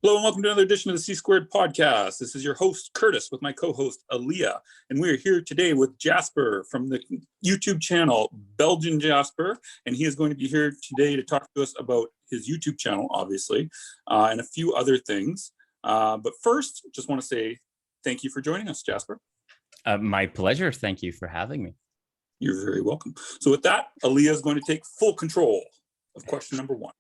Hello and welcome to another edition of the C Squared podcast. This is your host, Curtis, with my co-host, Aaliyah. And we're here today with Jasper from the YouTube channel, Belgian Jasper. And he is going to be here today to talk to us about his YouTube channel, obviously, and a few other things. But first, just want to say thank you for joining us, Jasper. My pleasure. Thank you for having me. You're very welcome. So with that, Aaliyah is going to take full control of question number one.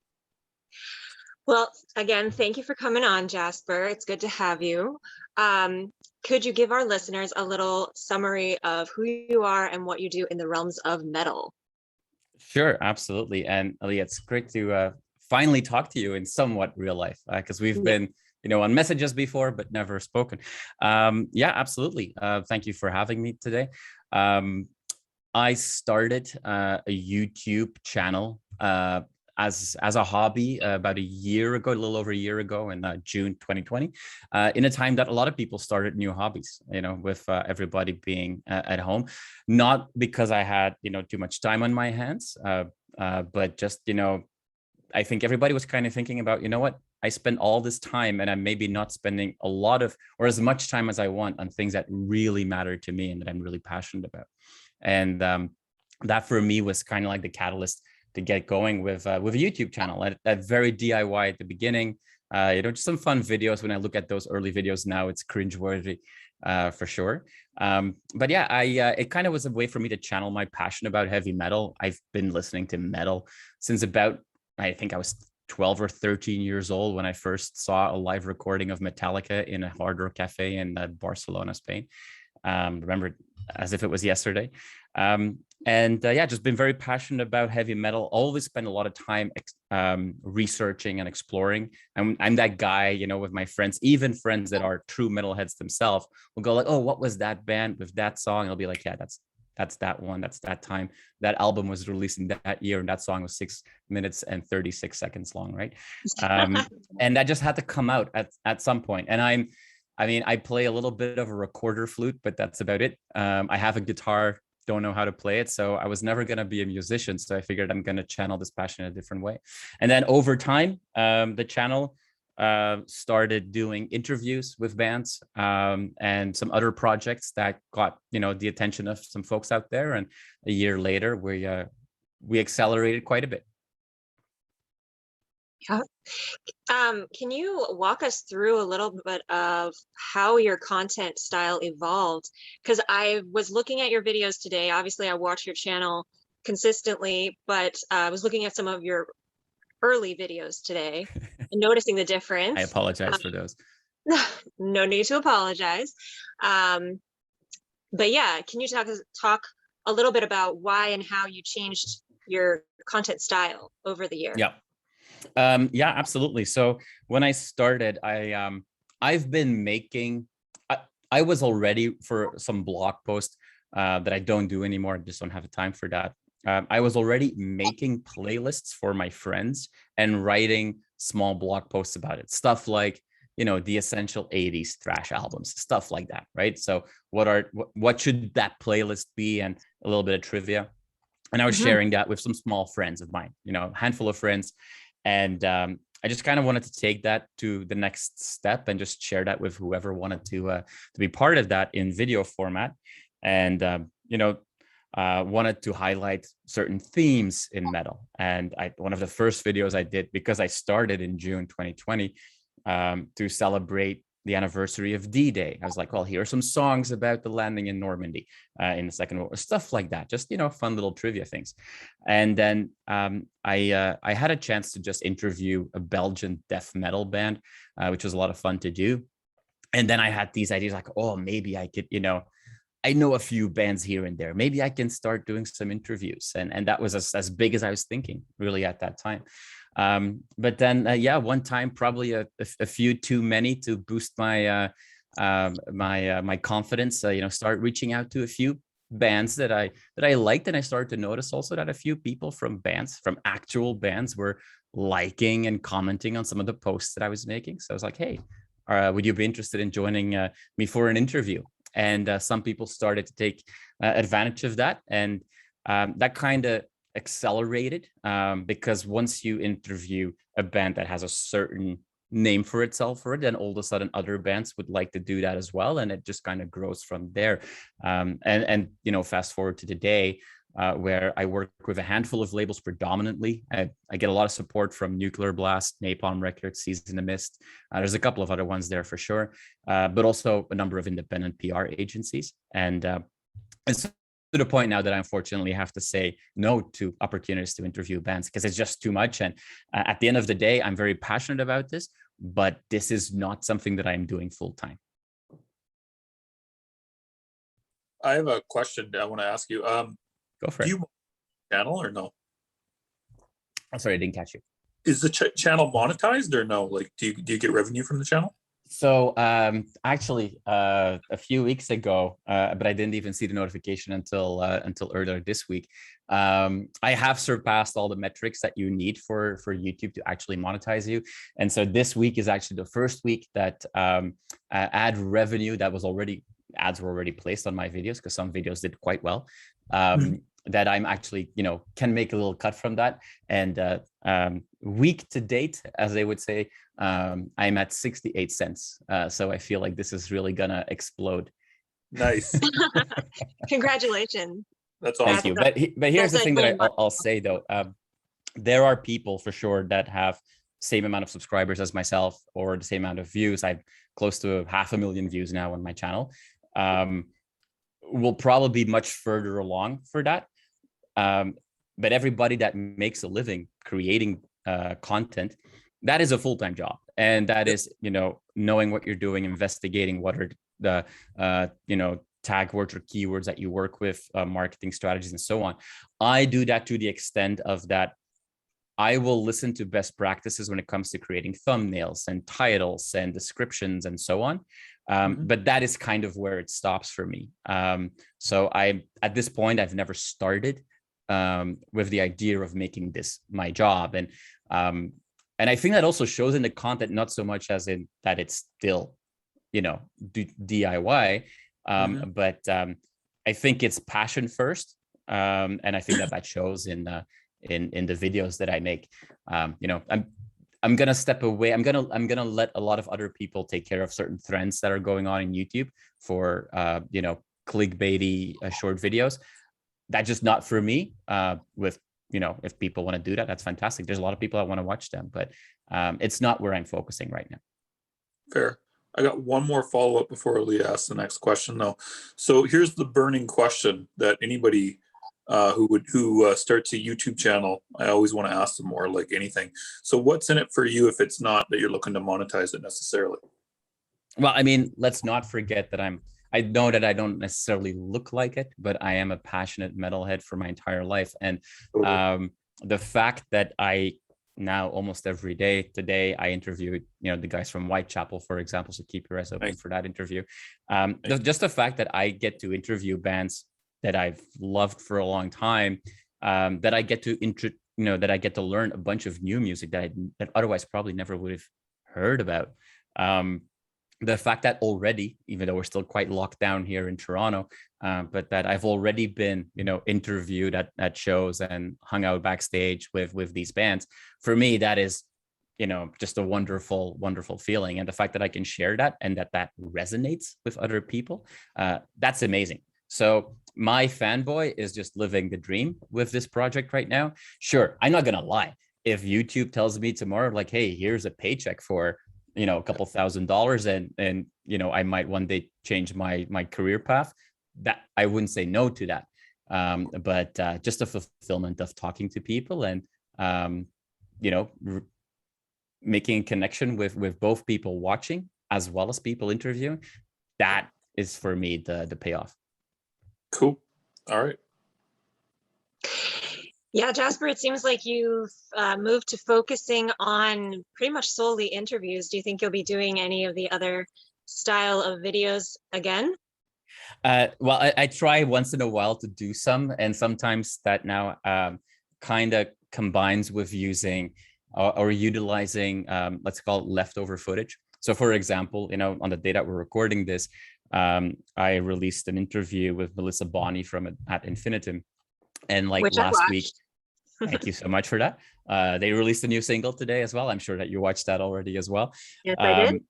Well, again, thank you for coming on, Jasper. It's good to have you. Could you give our listeners a little summary of who you are and what you do in the realms of metal? Sure, absolutely. And Aaliyah, it's great to finally talk to you in somewhat real life, because we've been, on messages before, but never spoken. Yeah, absolutely. Thank you for having me today. I started a YouTube channel as a hobby about a little over a year ago in June 2020, in a time that a lot of people started new hobbies, with everybody being at home, not because I had, too much time on my hands, but just, I think everybody was kind of thinking about, what, I spend all this time and I'm maybe not spending a lot of, or as much time as I want on things that really matter to me and that I'm really passionate about. And that for me was kind of like the catalyst to get going with a YouTube channel at very DIY at the beginning, just some fun videos. When I look at those early videos now, it's cringeworthy for sure. But yeah, it kind of was a way for me to channel my passion about heavy metal. I've been listening to metal since about, I think I was 12 or 13 years old when I first saw a live recording of Metallica in a hard rock cafe in Barcelona, Spain. Remember it as if it was yesterday. Just been very passionate about heavy metal. Always spend a lot of time researching and exploring. I'm that guy, with my friends, even friends that are true metalheads themselves, will go like, "Oh, what was that band with that song?" And I'll be like, "Yeah, that's that one. That's that time. That album was released in that year, and that song was 6 minutes and 36 seconds long, right?" And that just had to come out at some point. And I play a little bit of a recorder flute, but that's about it. I have a guitar, don't know how to play it. So I was never going to be a musician. So I figured I'm going to channel this passion in a different way. And then over time, the channel started doing interviews with bands and some other projects that got, the attention of some folks out there. And a year later, we accelerated quite a bit. Yeah. Can you walk us through a little bit of how your content style evolved? Because I was looking at your videos today. Obviously, I watch your channel consistently, but I was looking at some of your early videos today and noticing the difference. I apologize for those. No need to apologize. But yeah, can you talk a little bit about why and how you changed your content style over the year? Yeah. Yeah, absolutely. So when I started, I've been making, I was already for some blog posts that I don't do anymore. I just don't have the time for that. I was already making playlists for my friends and writing small blog posts about it. Stuff like, the essential 80s thrash albums, stuff like that, right? So what should that playlist be, and a little bit of trivia. And I was sharing that with some small friends of mine, a handful of friends. And I just kind of wanted to take that to the next step and just share that with whoever wanted to be part of that in video format. And, wanted to highlight certain themes in metal. And one of the first videos I did, because I started in June 2020 to celebrate the anniversary of D-Day. I was like, well, here are some songs about the landing in Normandy in the Second World War, stuff like that, just, fun little trivia things. And then I had a chance to just interview a Belgian death metal band, which was a lot of fun to do. And then I had these ideas like, oh, maybe I could, I know a few bands here and there. Maybe I can start doing some interviews. And that was as big as I was thinking really at that time. But then, one time, probably a few too many to boost my my confidence. Start reaching out to a few bands that I liked, and I started to notice also that a few people from actual bands, were liking and commenting on some of the posts that I was making. So I was like, hey, would you be interested in joining me for an interview? And some people started to take advantage of that, and that kind of accelerated because once you interview a band that has a certain name for itself for it, then all of a sudden other bands would like to do that as well, and it just kind of grows from there. And you know, fast forward to today, where I work with a handful of labels predominantly. I get a lot of support from Nuclear Blast, Napalm Records, Season of Mist. There's a couple of other ones there for sure, but also a number of independent PR agencies. And it's to the point now that I unfortunately have to say no to opportunities to interview bands because it's just too much. And at the end of the day, I'm very passionate about this, but this is not something that I'm doing full time. I have a question I want to ask you. Go for Do it. you channel or no? I'm sorry, I didn't catch you. Is the channel monetized or no? Like, do you get revenue from the channel? So actually, a few weeks ago, but I didn't even see the notification until earlier this week. I have surpassed all the metrics that you need for YouTube to actually monetize you. And so this week is actually the first week that ad revenue that was ads were already placed on my videos, because some videos did quite well. That I'm actually, you know, can make a little cut from that. And week to date, as they would say, I'm at 68 cents. So I feel like this is really gonna explode. Nice. Congratulations. That's awesome. Thank you. But here's the thing that I'll say though. There are people for sure that have same amount of subscribers as myself, or the same amount of views. I'm close to 500,000 views now on my channel. Will probably be much further along for that. But everybody that makes a living creating content, that is a full-time job. And that is, you know, knowing what you're doing, investigating what are the, you know, tag words or keywords that you work with, marketing strategies and so on. I do that to the extent of that I will listen to best practices when it comes to creating thumbnails and titles and descriptions and so on. But that is kind of where it stops for me. So at this point, I've never started with the idea of making this my job. And I think that also shows in the content, not so much as in that it's still, you know, DIY, but I think it's passion first. And I think that shows in the videos that I make. You know, I'm gonna step away. I'm gonna let a lot of other people take care of certain trends that are going on in YouTube for you know, clickbaity short videos. That's just not for me. With, you know, if people want to do that, that's fantastic. There's a lot of people that want to watch them, but it's not where I'm focusing right now. Fair. I got one more follow-up before Leah asks the next question though. So here's the burning question that anybody who starts a YouTube channel, I always want to ask them, more like anything. So what's in it for you if it's not that you're looking to monetize it necessarily? Well, I mean, let's not forget that I know that I don't necessarily look like it, but I am a passionate metalhead for my entire life. And the fact that I now almost every day, today I interviewed, you know, the guys from Whitechapel, for example, so keep your eyes open for that interview. Just the fact that I get to interview bands that I've loved for a long time, that I get to that I get to learn a bunch of new music that otherwise probably never would have heard about. The fact that already, even though we're still quite locked down here in Toronto, but that I've already been, you know, interviewed at shows and hung out backstage with these bands, for me, that is, you know, just a wonderful, wonderful feeling. And the fact that I can share that and that resonates with other people, that's amazing. So my fanboy is just living the dream with this project right now. Sure, I'm not gonna lie. If YouTube tells me tomorrow, like, hey, here's a paycheck for, you know, a couple $1,000 and you know, I might one day change my career path, that I wouldn't say no to that. But just the fulfillment of talking to people and you know, making a connection with both people watching as well as people interviewing, that is for me the payoff. Cool. All right. Yeah, Jasper, it seems like you've moved to focusing on pretty much solely interviews. Do you think you'll be doing any of the other style of videos again? Well, I try once in a while to do some, and sometimes that now kind of combines with using or utilizing, let's call it leftover footage. So for example, you know, on the day that we're recording this, I released an interview with Melissa Bonney from at Infinitum. And like last week, Thank you so much for that. They released a new single today as well. I'm sure that you watched that already as well. Yes, I did.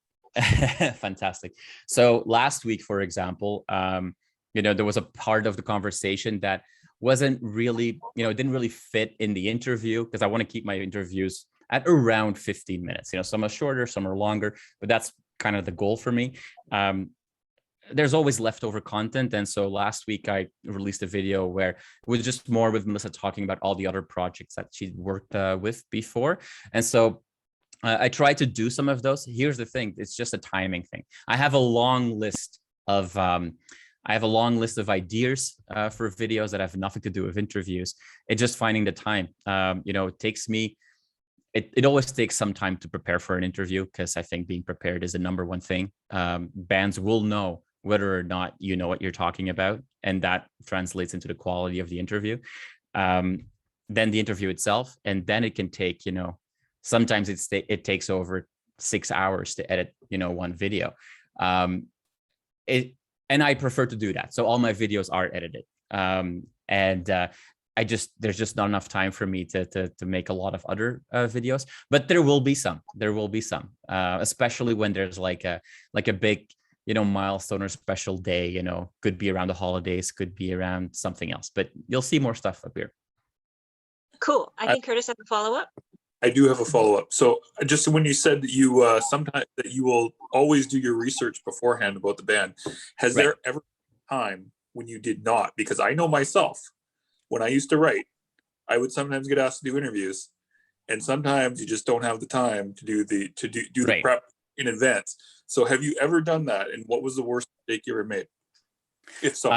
Fantastic. So last week, for example, there was a part of the conversation that wasn't really, didn't really fit in the interview, because I want to keep my interviews at around 15 minutes. Some are shorter, some are longer, but that's kind of the goal for me. There's always leftover content. And so last week I released a video where it was just more with Melissa talking about all the other projects that she'd worked with before. And so I tried to do some of those. Here's the thing. It's just a timing thing. I have a long list of ideas for videos that have nothing to do with interviews. It's just finding the time. It takes me, it always takes some time to prepare for an interview, because I think being prepared is the number one thing. Bands will know whether or not you know what you're talking about, and that translates into the quality of the interview. Then the interview itself, and then it can take, sometimes it takes over 6 hours to edit, one video. And I prefer to do that. So all my videos are edited. There's just not enough time for me to make a lot of other videos, but there will be some, especially when there's like a big, milestone or special day, could be around the holidays, could be around something else, but you'll see more stuff up here. Cool. I think Curtis has a follow-up. I do have a follow-up. So just when you said that you sometimes that you will always do your research beforehand about the band, has there ever been a time when you did not? Because I know myself, when I used to write, I would sometimes get asked to do interviews, and sometimes you just don't have the time to do the prep in advance. So have you ever done that? And what was the worst mistake you ever made? If so.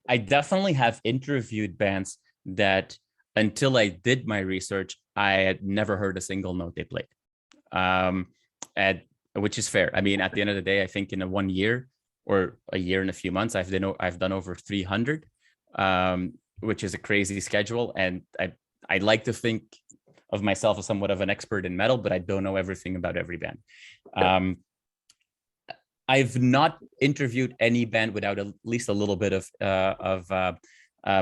I definitely have interviewed bands that until I did my research, I had never heard a single note they played. Which is fair. I mean, at the end of the day, I think in a 1 year or a year and a few months, I've done over 300, which is a crazy schedule. And I like to think of myself as somewhat of an expert in metal, but I don't know everything about every band. I've not interviewed any band without at least a little bit of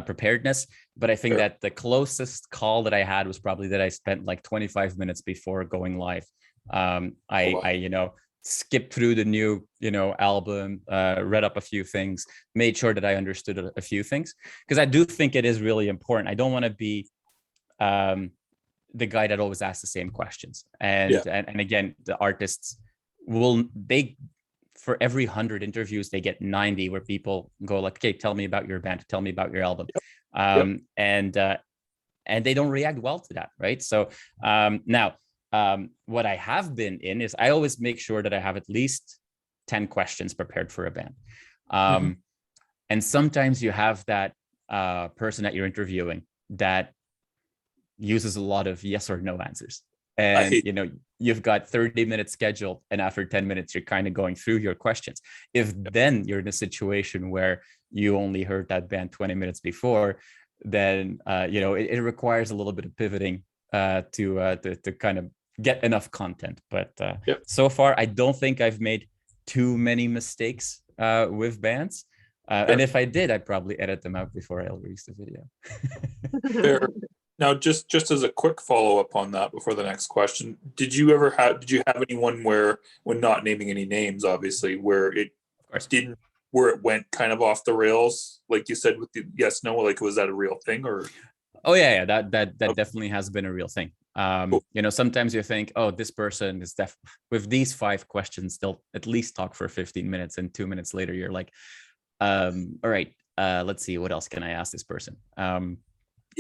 preparedness, but I think that the closest call that I had was probably that I spent like 25 minutes before going live. I skipped through the new, album, read up a few things, made sure that I understood a few things, because I do think it is really important. I don't want to be the guy that always asks the same questions. And again, the artists for every 100 interviews, they get 90 where people go like, okay, tell me about your band, tell me about your album. And they don't react well to that, right? So now, what I have been in is I always make sure that I have at least 10 questions prepared for a band. And sometimes you have that person that you're interviewing that uses a lot of yes or no answers. And, you've got 30 minutes scheduled, and after 10 minutes, you're kind of going through your questions. If then you're in a situation where you only heard that band 20 minutes before, then, it requires a little bit of pivoting to kind of get enough content. But so far, I don't think I've made too many mistakes with bands. And if I did, I'd probably edit them out before I release the video. Fair. Now, just as a quick follow-up on that before the next question, did you have anyone where, when not naming any names, obviously, where it went kind of off the rails, like you said with the yes, no, like, was that a real thing? Or that definitely has been a real thing. Cool. Sometimes you think, oh, this person is with these 5 questions, they'll at least talk for 15 minutes, and 2 minutes later you're like, all right, let's see, what else can I ask this person?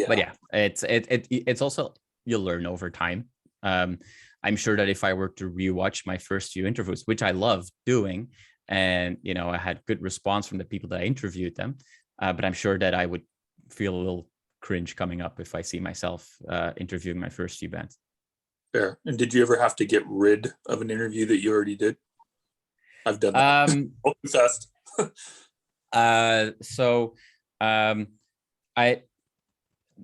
But it's also, you'll learn over time. I'm sure that if I were to rewatch my first few interviews, which I love doing, and I had good response from the people that I interviewed them, but I'm sure that I would feel a little cringe coming up if I see myself interviewing my first few bands. Fair. And did you ever have to get rid of an interview that you already did? I've done that.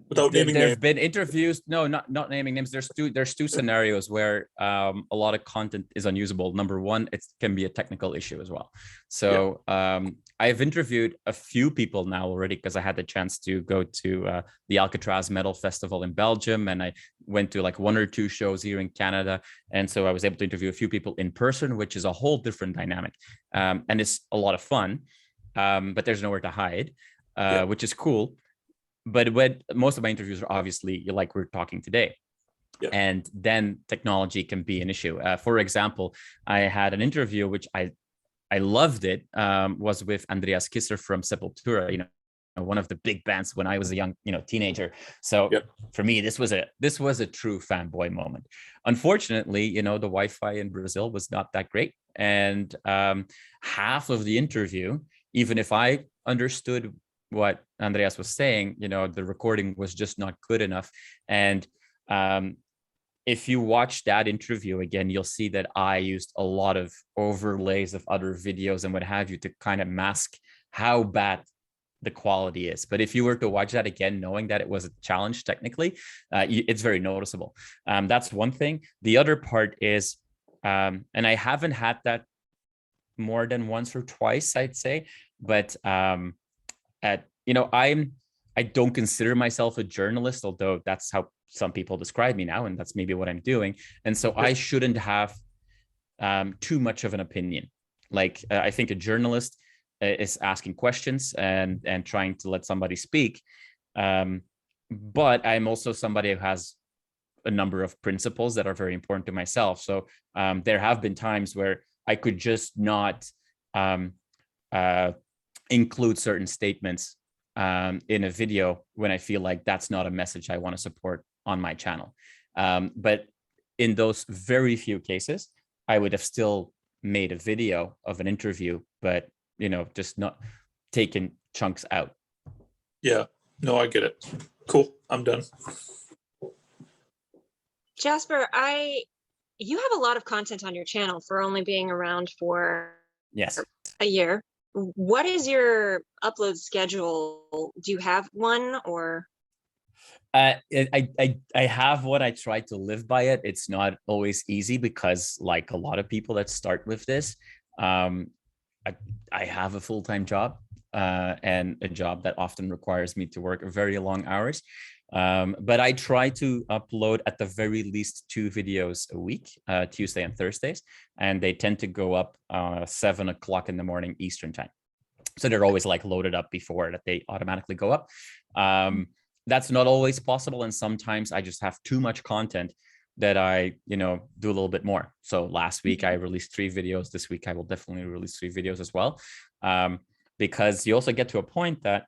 Without naming There names. have been interviews. No, not naming names. There's two scenarios where a lot of content is unusable. Number one, it can be a technical issue as well. So I've interviewed a few people now already because I had the chance to go to the Alcatraz Metal Festival in Belgium, and I went to like 1 or 2 shows here in Canada, and so I was able to interview a few people in person, which is a whole different dynamic, and it's a lot of fun. But there's nowhere to hide, which is cool. But when most of my interviews are obviously like we're talking today, and then technology can be an issue. For example, I had an interview which I loved it, was with Andreas Kisser from Sepultura, you know, one of the big bands when I was a young, teenager. So for me, this was a true fanboy moment. Unfortunately, the Wi-Fi in Brazil was not that great, and half of the interview, even if I understood what Andreas was saying, the recording was just not good enough. And if you watch that interview again, you'll see that I used a lot of overlays of other videos and what have you to kind of mask how bad the quality is. But if you were to watch that again, knowing that it was a challenge technically, it's very noticeable. That's one thing. The other part is, and I haven't had that more than once or twice, I'd say, but I don't consider myself a journalist, although that's how some people describe me now, and that's maybe what I'm doing. And so I shouldn't have too much of an opinion. Like I think a journalist is asking questions and trying to let somebody speak. But I'm also somebody who has a number of principles that are very important to myself. So there have been times where I could just not include certain statements in a video when I feel like that's not a message I want to support on my channel. But in those very few cases, I would have still made a video of an interview, but just not taken chunks out. Yeah, no, I get it. Cool, I'm done. Jasper, you have a lot of content on your channel for only being around for a year. What is your upload schedule? Do you have one, or? I have one. I try to live by it. It's not always easy because, like a lot of people that start with this, I have a full-time job and a job that often requires me to work very long hours. But I try to upload at the very least 2 videos a week, Tuesday and Thursdays, and they tend to go up 7 o'clock in the morning Eastern time. So they're always like loaded up before that they automatically go up. That's not always possible, and sometimes I just have too much content that I, do a little bit more. So last week I released 3 videos. This week I will definitely release 3 videos as well, because you also get to a point that,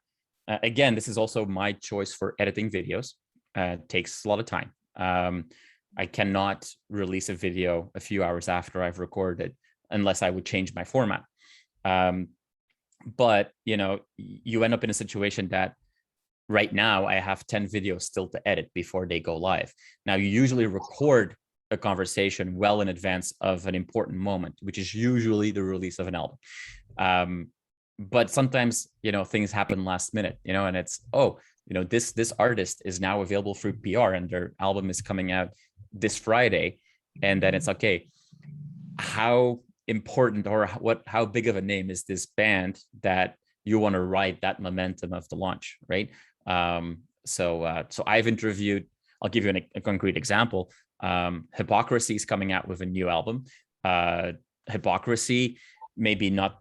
again, this is also my choice for editing videos. It takes a lot of time. I cannot release a video a few hours after I've recorded unless I would change my format. But, you end up in a situation that right now I have 10 videos still to edit before they go live. Now, you usually record a conversation well in advance of an important moment, which is usually the release of an album. But sometimes, things happen last minute, and it's, this artist is now available through PR and their album is coming out this Friday. And then it's okay, how important or how big of a name is this band that you want to ride that momentum of the launch, right? So I've interviewed, I'll give you a concrete example. Hypocrisy is coming out with a new album. Hypocrisy, maybe not,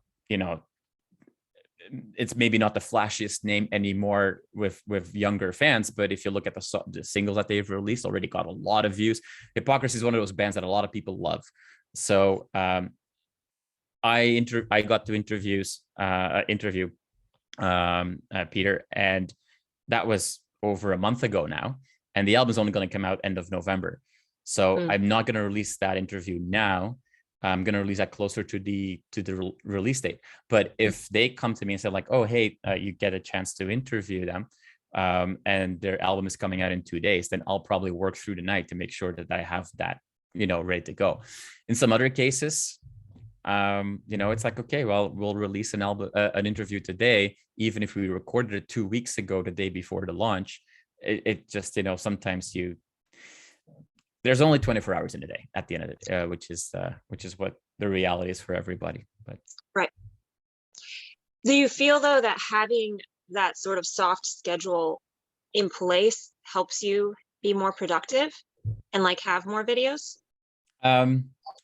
it's maybe not the flashiest name anymore with younger fans, but if you look at the singles that they've released, already got a lot of views. Hypocrisy is one of those bands that a lot of people love. So I got to interview Peter, and that was over a month ago now, and the album is only going to come out end of November. So I'm not going to release that interview now. I'm going to release that closer to the release date. But if they come to me and say like, oh, hey, you get a chance to interview them, and their album is coming out in 2 days, then I'll probably work through the night to make sure that I have that, ready to go. In some other cases, it's like, okay, well, we'll release an interview today, even if we recorded it 2 weeks ago, the day before the launch. it just, sometimes there's only 24 hours in a day at the end of it, which is what the reality is for everybody. But right. Do you feel though that having that sort of soft schedule in place helps you be more productive and like have more videos?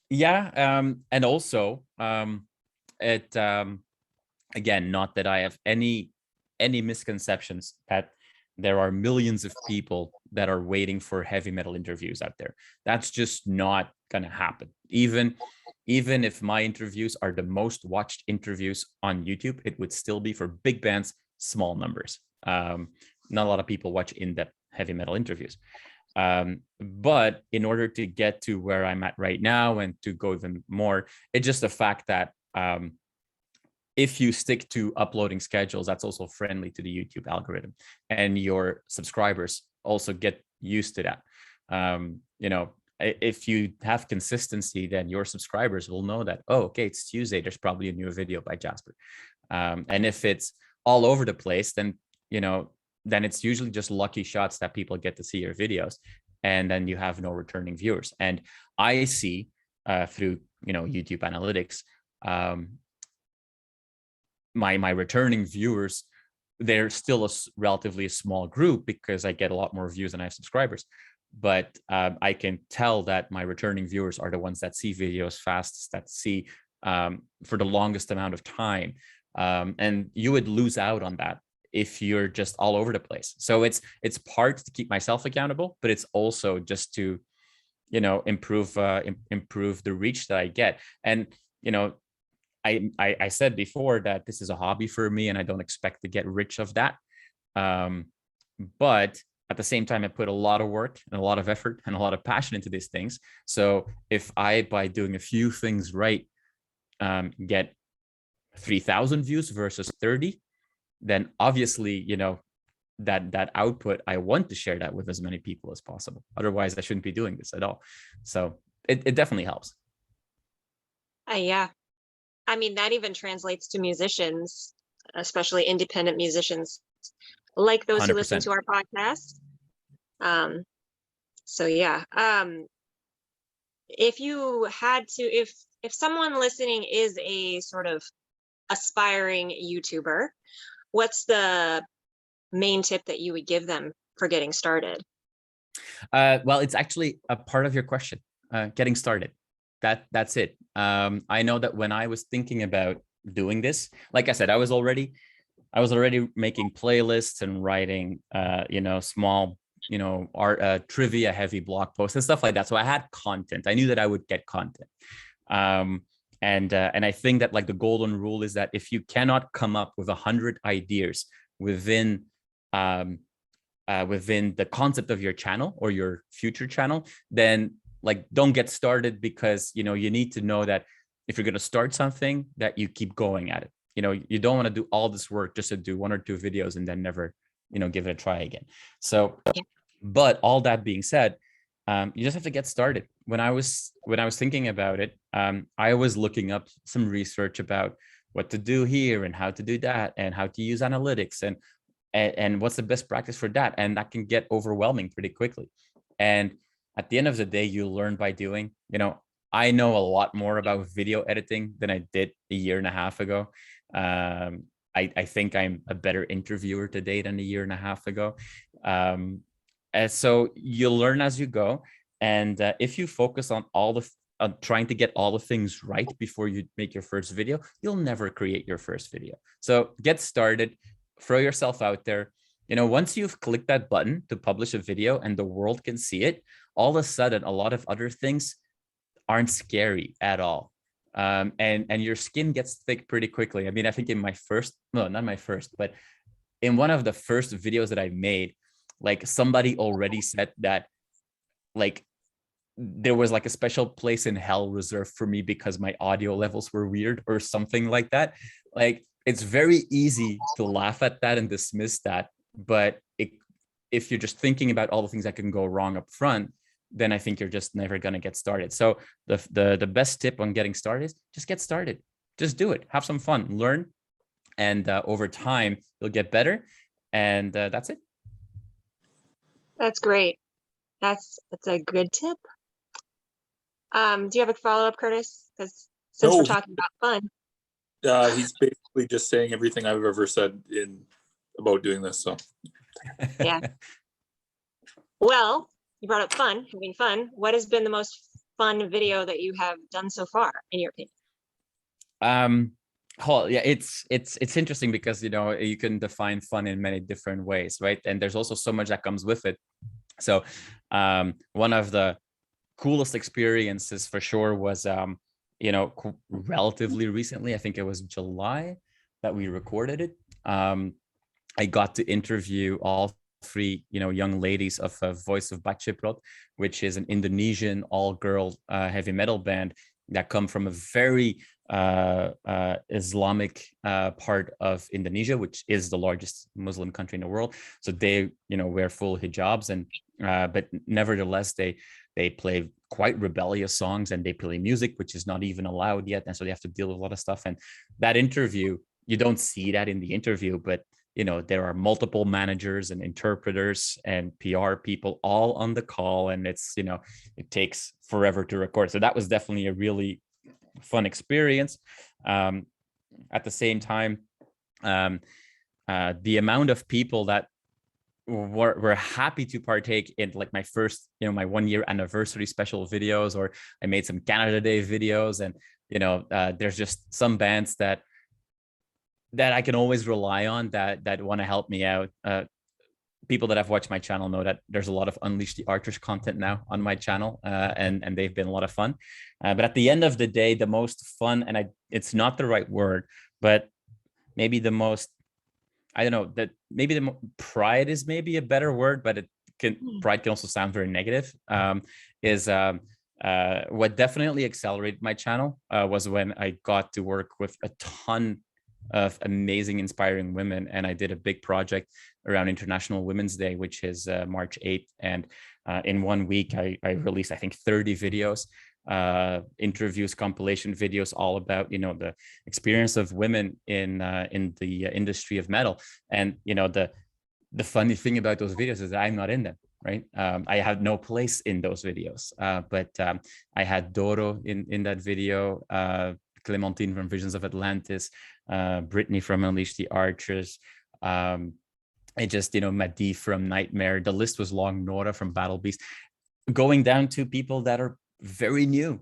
Yeah. And also, it again, not that I have any misconceptions that there are millions of people that are waiting for heavy metal interviews out there. That's just not gonna happen. Even if my interviews are the most watched interviews on YouTube, it would still be for big bands, small numbers. Not a lot of people watch in-depth heavy metal interviews. But in order to get to where I'm at right now and to go even more, it's just the fact that if you stick to uploading schedules, that's also friendly to the YouTube algorithm, and your subscribers also get used to that. If you have consistency, then your subscribers will know that, oh, okay, it's Tuesday, there's probably a new video by Jasper. And if it's all over the place, then then it's usually just lucky shots that people get to see your videos, and then you have no returning viewers. And I see through YouTube analytics, my returning viewers, they're still a relatively small group because I get a lot more views than I have subscribers. But I can tell that my returning viewers are the ones that see videos fastest, that see for the longest amount of time. And you would lose out on that if you're just all over the place. So it's part to keep myself accountable, but it's also just to improve the reach that I get. And I said before that this is a hobby for me and I don't expect to get rich of that. But at the same time, I put a lot of work and a lot of effort and a lot of passion into these things. So if I, by doing a few things right, get 3,000 views versus 30, then obviously, that output, I want to share that with as many people as possible. Otherwise, I shouldn't be doing this at all. So it definitely helps. Yeah. I mean, that even translates to musicians, especially independent musicians, like those who listen 100%. to our podcast. So yeah. If you had to, if someone listening is a sort of aspiring YouTuber, what's the main tip that you would give them for getting started? Well, it's actually a part of your question, getting started. That's it. I know that when I was thinking about doing this, like I said, I was already making playlists and writing, small, art, trivia heavy blog posts and stuff like that. So I had content. I knew that I would get content. And I think that like the golden rule is that if you cannot come up with 100 ideas within the concept of your channel or your future channel, then like don't get started, because you need to know that if you're going to start something, that you keep going at it. You don't want to do all this work just to do 1 or 2 videos and then never give it a try again. So but all that being said, you just have to get started. When I was thinking about it, I was looking up some research about what to do here and how to do that and how to use analytics and what's the best practice for that. And that can get overwhelming pretty quickly. And at the end of the day, you learn by doing. I know a lot more about video editing than I did a year and a half ago. I think I'm a better interviewer today than a year and a half ago. And so you learn as you go. And if you focus on trying to get all the things right before you make your first video, you'll never create your first video. So get started, throw yourself out there. Once you've clicked that button to publish a video and the world can see it, all of a sudden, a lot of other things aren't scary at all. And your skin gets thick pretty quickly. I mean, I think in not my first, but in one of the first videos that I made, like somebody already said that like there was like a special place in hell reserved for me because my audio levels were weird or something like that. Like it's very easy to laugh at that and dismiss that. But if you're just thinking about all the things that can go wrong up front, then I think you're just never going to get started. So the best tip on getting started is just get started. Just do it. Have some fun. Learn. And over time, you'll get better. And that's it. That's great. That's a good tip. Do you have a follow-up, Curtis? Because since we're No, talking about fun. he's basically just saying everything I've ever said about doing this. So Yeah. Well, you brought up fun, having fun. What has been the most fun video that you have done so far, in your opinion? Yeah, it's interesting because you can define fun in many different ways, right? And there's also so much that comes with it. So one of the coolest experiences for sure was relatively recently. I think it was July that we recorded it. I got to interview all three young ladies of Voice of Baciprot, which is an Indonesian all-girl heavy metal band that come from a very Islamic part of Indonesia, which is the largest Muslim country in the world. So they wear full hijabs, and but nevertheless they play quite rebellious songs, and they play music which is not even allowed yet, and so they have to deal with a lot of stuff. And that interview, you don't see that in the interview, but there are multiple managers and interpreters and PR people all on the call, and it's it takes forever to record. So that was definitely a really fun experience. At the same time, the amount of people that were happy to partake in like my first my 1-year anniversary special videos, or I made some Canada Day videos, and there's just some bands that I can always rely on that want to help me out. People that have watched my channel know that there's a lot of Unleash the Archers content now on my channel, and they've been a lot of fun. But at the end of the day, the most fun, and it's not the right word, but maybe the most, I don't know, that maybe the pride is maybe a better word, but pride can also sound very negative, is what definitely accelerated my channel was when I got to work with a ton of amazing, inspiring women. And I did a big project around International Women's Day, which is March 8th. And in 1 week, I released, I think, 30 videos, interviews, compilation videos, all about, the experience of women in the industry of metal. And, the funny thing about those videos is that I'm not in them, right? I have no place in those videos, but I had Doro in that video, Clementine from Visions of Atlantis, Brittany from Unleash the Archers, I just, Madi from Nightmare. The list was long. Nora from Battle Beast, going down to people that are very new,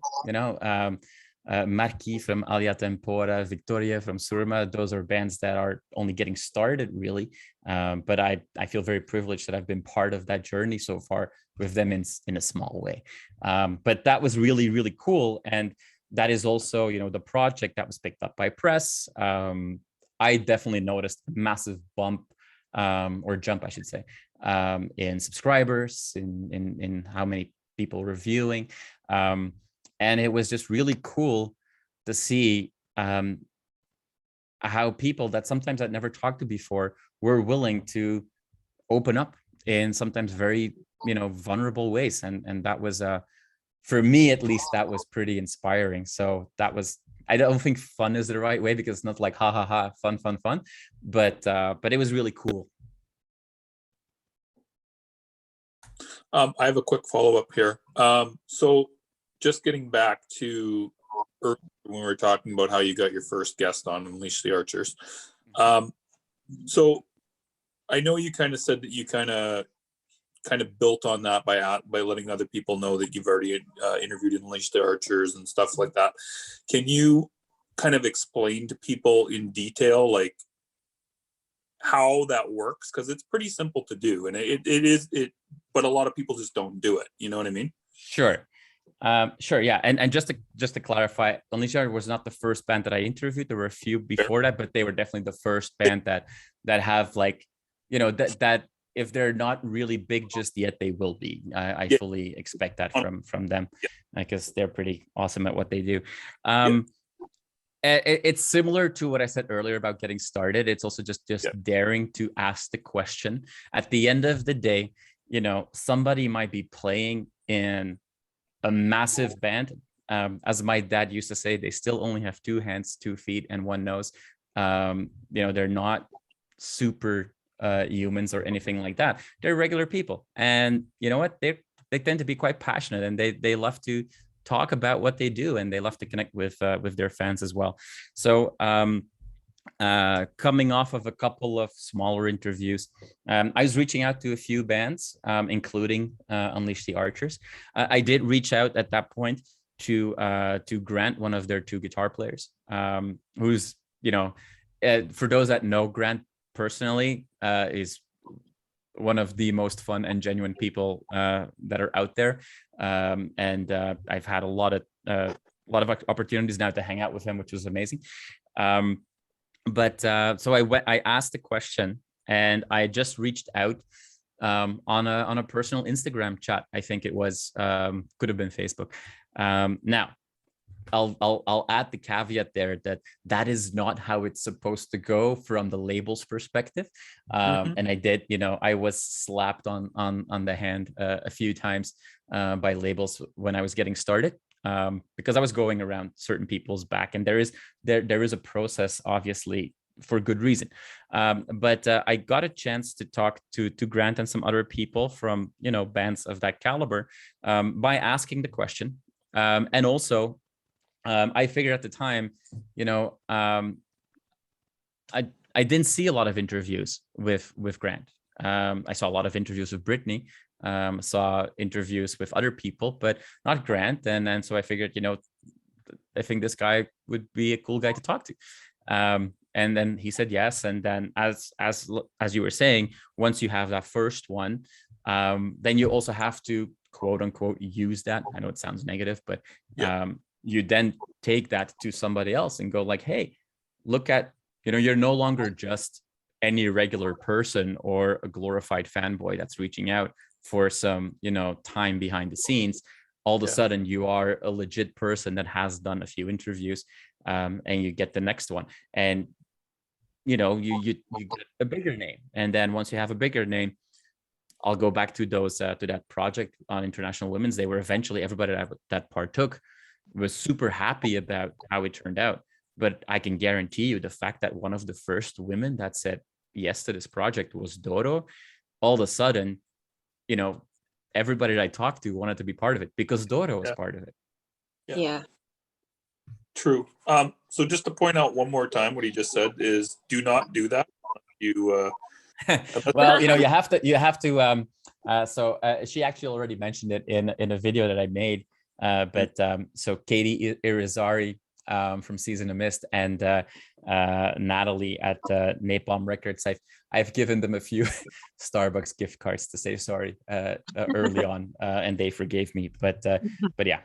Marquis from Alia Tempora, Victoria from Surma. Those are bands that are only getting started, really. But I feel very privileged that I've been part of that journey so far with them in a small way. But that was really, really cool. And that is also, the project that was picked up by press. I definitely noticed a massive bump, or jump, I should say, in subscribers, in how many people reviewing. And it was just really cool to see how people that sometimes I'd never talked to before were willing to open up in sometimes very, vulnerable ways. And that was, for me, at least, that was pretty inspiring. So that was, I don't think fun is the right way, because it's not like, ha, ha, ha, fun, fun, fun. But it was really cool. I have a quick follow-up here. So just getting back to when we were talking about how you got your first guest on Unleash the Archers. So I know you kind of said that you kind of built on that by letting other people know that you've already interviewed Unleash the Archers and stuff like that. Can you kind of explain to people in detail, like, how that works? Because it's pretty simple to do, and it is, but a lot of people just don't do it. You know what I mean? Sure. Sure, yeah, and just to clarify, Unleash the Archers was not the first band that I interviewed. There were a few before that, but they were definitely the first band that have, like, that if they're not really big just yet, they will be. I fully expect that from them, because they're pretty awesome at what they do. It's similar to what I said earlier about getting started. It's also just daring to ask the question. At the end of the day, somebody might be playing in a massive band. As my dad used to say, they still only have 2 hands, 2 feet, and 1 nose. They're not super humans or anything like that. They're regular people, and you know what, they tend to be quite passionate, and they love to talk about what they do, and they love to connect with their fans as well. So coming off of a couple of smaller interviews, I was reaching out to a few bands, including Unleash the Archers. I did reach out at that point to Grant, one of their two guitar players, who's, you know, for those that know Grant personally, is one of the most fun and genuine people that are out there, and I've had a lot of opportunities now to hang out with him, which was amazing. But so I asked the question, and I just reached out on a personal Instagram chat. I think it was, could have been Facebook. Now I'll add the caveat there that is not how it's supposed to go from the label's perspective. And I did, you know, I was slapped on the hand a few times by labels when I was getting started, because I was going around certain people's back, and there is a process, obviously, for good reason. But I got a chance to talk to Grant and some other people from, you know, bands of that caliber, by asking the question, and also I figured at the time, you know, I didn't see a lot of interviews with Grant. I saw a lot of interviews with Brittany, saw interviews with other people, but not Grant. And so I figured, you know, I think this guy would be a cool guy to talk to. And then he said yes. And then as you were saying, once you have that first one, then you also have to, quote unquote, use that. I know it sounds negative, but you then take that to somebody else and go like, hey, look at, you know, you're no longer just any regular person or a glorified fanboy that's reaching out for some, you know, time behind the scenes. All of a sudden you are a legit person that has done a few interviews, and you get the next one, and you know, you get a bigger name. And then once you have a bigger name, I'll go back to those to that project on International Women's Day, where eventually everybody that partook was super happy about how it turned out. But I can guarantee you the fact that one of the first women that said yes to this project was Doro, all of a sudden, you know, everybody that I talked to wanted to be part of it because Doro was part of it. Yeah. True. So just to point out one more time, what he just said is, do not do that. You well, you know, you have to so she actually already mentioned it in a video that I made, but so Katie Irizarry from Season of Mist and Natalie at Napalm Records, I've given them a few Starbucks gift cards to say sorry early on, and they forgave me, but yeah.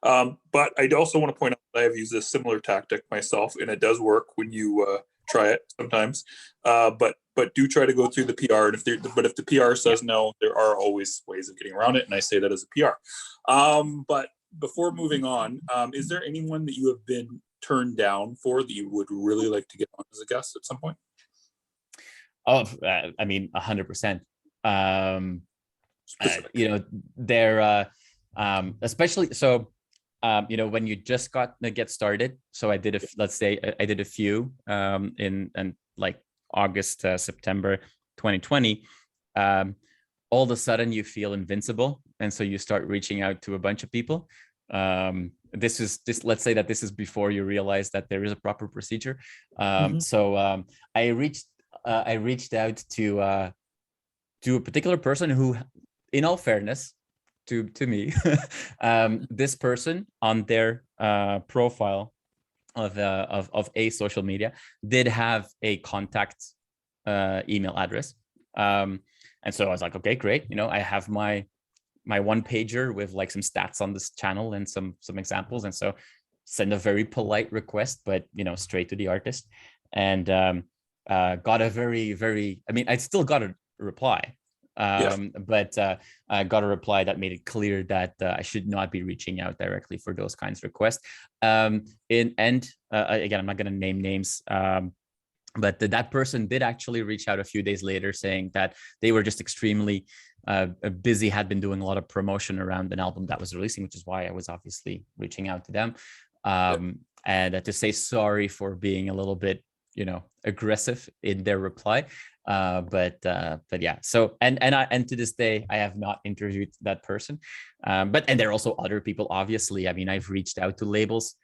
But I also want to point out that I have used a similar tactic myself, and it does work when you try it sometimes. But do try to go through the PR. And if the PR says no, there are always ways of getting around it, and I say that as a PR. But before moving on, is there anyone that you have been turned down for that you would really like to get on as a guest at some point? Oh, I mean, 100%. You know, they're especially so. You know, when you just get started. So I did let's say I did a few in like August, September 2020. All of a sudden you feel invincible, and so you start reaching out to a bunch of people. Let's say that this is before you realize that there is a proper procedure. So I reached out to a particular person who, in all fairness to me, this person on their profile of a social media did have a contact email address. And so I was like, okay, great. You know, I have my one pager with like some stats on this channel and some examples. And so send a very polite request, but, you know, straight to the artist, and got a very, I mean, I still got a reply. But I got a reply that made it clear that I should not be reaching out directly for those kinds of requests. Again, I'm not going to name names, but that person did actually reach out a few days later saying that they were just extremely busy, had been doing a lot of promotion around an album that was releasing, which is why I was obviously reaching out to them, and to say sorry for being a little bit aggressive in their reply. But yeah. So and to this day, I have not interviewed that person. And there are also other people. Obviously, I mean, I've reached out to labels.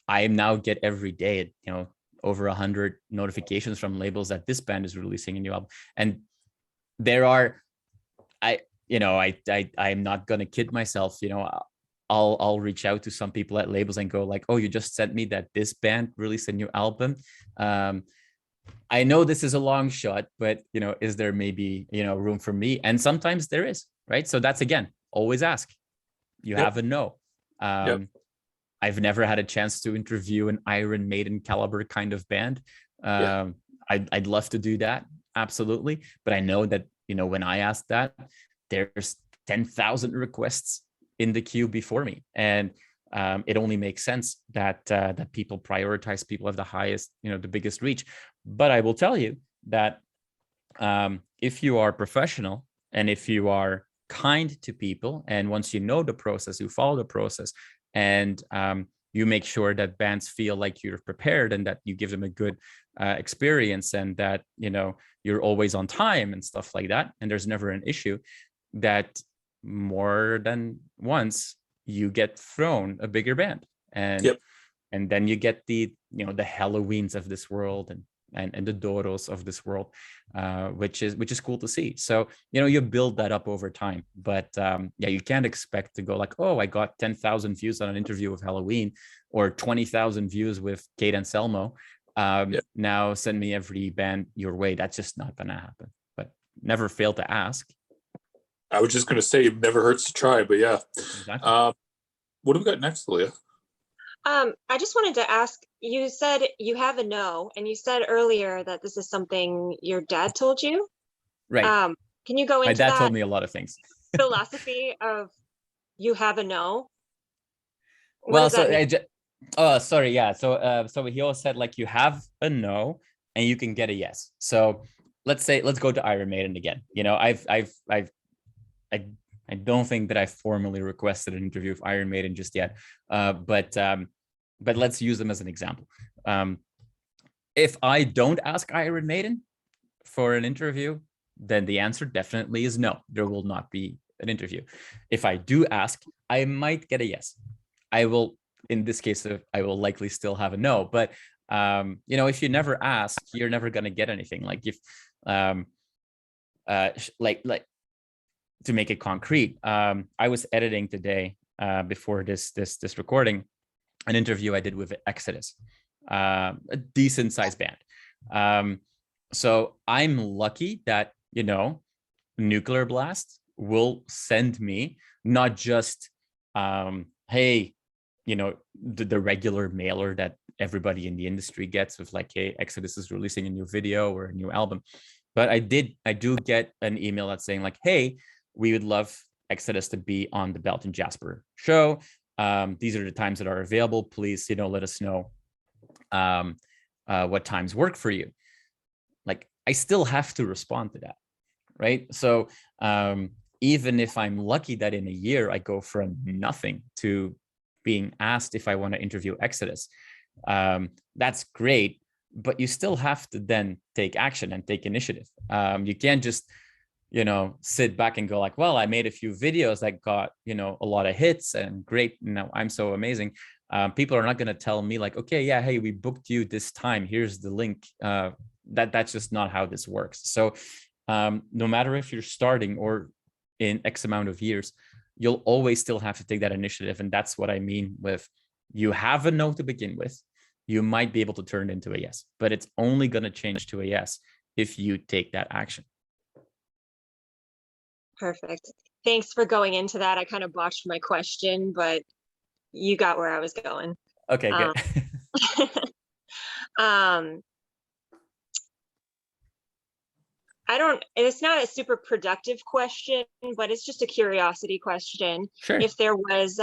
I now get every day, over 100 notifications from labels that this band is releasing a new album. And there are, I'm not gonna kid myself. I'll reach out to some people at labels and go like, oh, you just sent me that this band released a new album. I know this is a long shot, but is there maybe room for me? And sometimes there is, right? So that's, again, always ask. You have a no. I've never had a chance to interview an Iron Maiden caliber kind of band. I'd love to do that, absolutely. But I know that when I ask that, there's 10,000 requests in the queue before me, and it only makes sense that people prioritize people of the highest, the biggest reach. But I will tell you that if you are professional and if you are kind to people, and once you know the process, you follow the process, and you make sure that bands feel like you're prepared and that you give them a good experience, and that you're always on time and stuff like that, and there's never an issue, that more than once you get thrown a bigger band, and then you get the the Halloweens of this world and the Doros of this world, which is cool to see. So you build that up over time. But you can't expect to go like, oh, I got 10,000 views on an interview with Halloween, or 20,000 views with Kate Anselmo. Now send me every band your way. That's just not gonna happen. But never fail to ask. I was just going to say, it never hurts to try, but yeah. Exactly. What do we got next, Leah? I just wanted to ask, you said you have a no, and you said earlier that this is something your dad told you. Right. Can you go into My dad that told me a lot of things. philosophy of you have a no? What does that mean? Sorry. Yeah. So he always said, like, you have a no and you can get a yes. So let's go to Iron Maiden again. I don't think that I formally requested an interview with Iron Maiden just yet, but let's use them as an example. If I don't ask Iron Maiden for an interview, then the answer definitely is no. There will not be an interview. If I do ask, I might get a yes. I will, in this case, I will likely still have a no. But if you never ask, you're never gonna get anything. Like if, to make it concrete, I was editing today before this recording an interview I did with Exodus, a decent sized band. So I'm lucky that Nuclear Blast will send me not just hey, the regular mailer that everybody in the industry gets with like, hey, Exodus is releasing a new video or a new album, but I do get an email that's saying like, hey, we would love Exodus to be on the Belgian Jasper show. These are the times that are available. Please, let us know what times work for you. Like, I still have to respond to that, right? So even if I'm lucky that in a year I go from nothing to being asked if I want to interview Exodus, that's great. But you still have to then take action and take initiative. You can't just sit back and go like, well, I made a few videos that got, a lot of hits and great. I'm so amazing. People are not going to tell me like, okay, yeah, hey, we booked you this time. Here's the link. That's just not how this works. So no matter if you're starting or in X amount of years, you'll always still have to take that initiative. And that's what I mean with, you have a no to begin with. You might be able to turn it into a yes, but it's only going to change to a yes if you take that action. Perfect. Thanks for going into that. I kind of botched my question, but you got where I was going. Okay, good. It's not a super productive question, but it's just a curiosity question. Sure. If there was,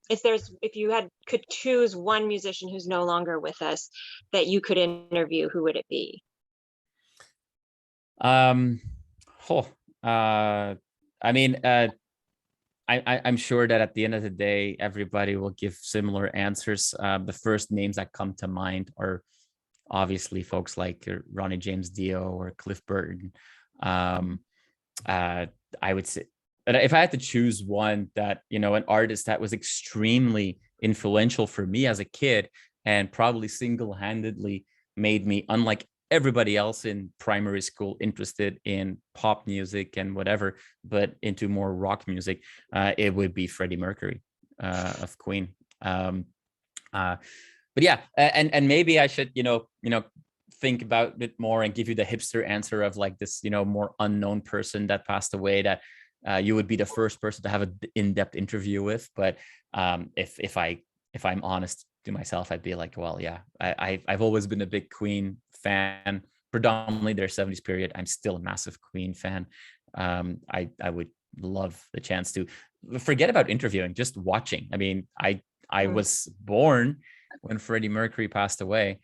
if you could choose one musician who's no longer with us that you could interview, who would it be? I'm sure that at the end of the day, everybody will give similar answers. The first names that come to mind are obviously folks like Ronnie James Dio or Cliff Burton. I would say, but if I had to choose one that, an artist that was extremely influential for me as a kid and probably single-handedly made me, unlike everybody else in primary school, interested in pop music and whatever, but into more rock music, it would be Freddie Mercury of Queen. But yeah, and maybe I should, think about it more and give you the hipster answer of like this, more unknown person that passed away that you would be the first person to have an in-depth interview with. But if I'm honest to myself, I'd be like, well, yeah, I've always been a big Queen fan, predominantly their 70s period. I'm still a massive Queen fan. I would love the chance to forget about interviewing, just watching. I mean, I was born when Freddie Mercury passed away.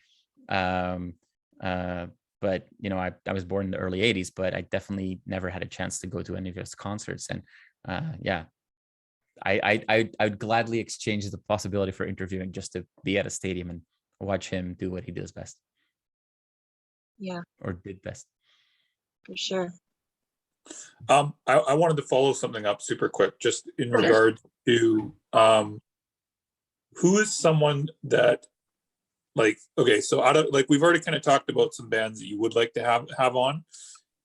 But I was born in the early 80s, but I definitely never had a chance to go to any of his concerts. And yeah, I would gladly exchange the possibility for interviewing just to be at a stadium and watch him do what he does best. Yeah, or did best. for sure. I wanted to follow something up super quick, just in regard to who is someone that, like, okay, so out of, like, we've already kind of talked about some bands that you would like to have on.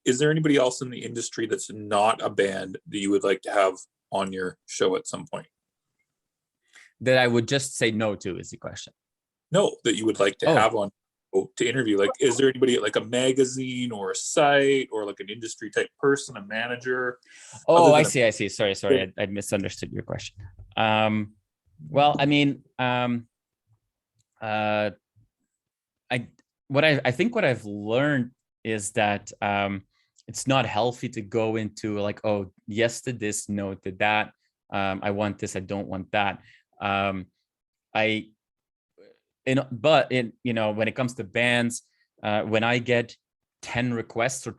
Is there anybody else in the industry that's not a band that you would like to have on your show at some point? That I would just say no to is the question. No, that you would like to have on to interview. Like, is there anybody at like a magazine or a site or like an industry type person, a manager? Oh, I see. Sorry. I misunderstood your question. Well, I mean, I think what I've learned is that it's not healthy to go into like, oh, yes to this, no to that. I want this, I don't want that. But when it comes to bands, when I get 10 requests or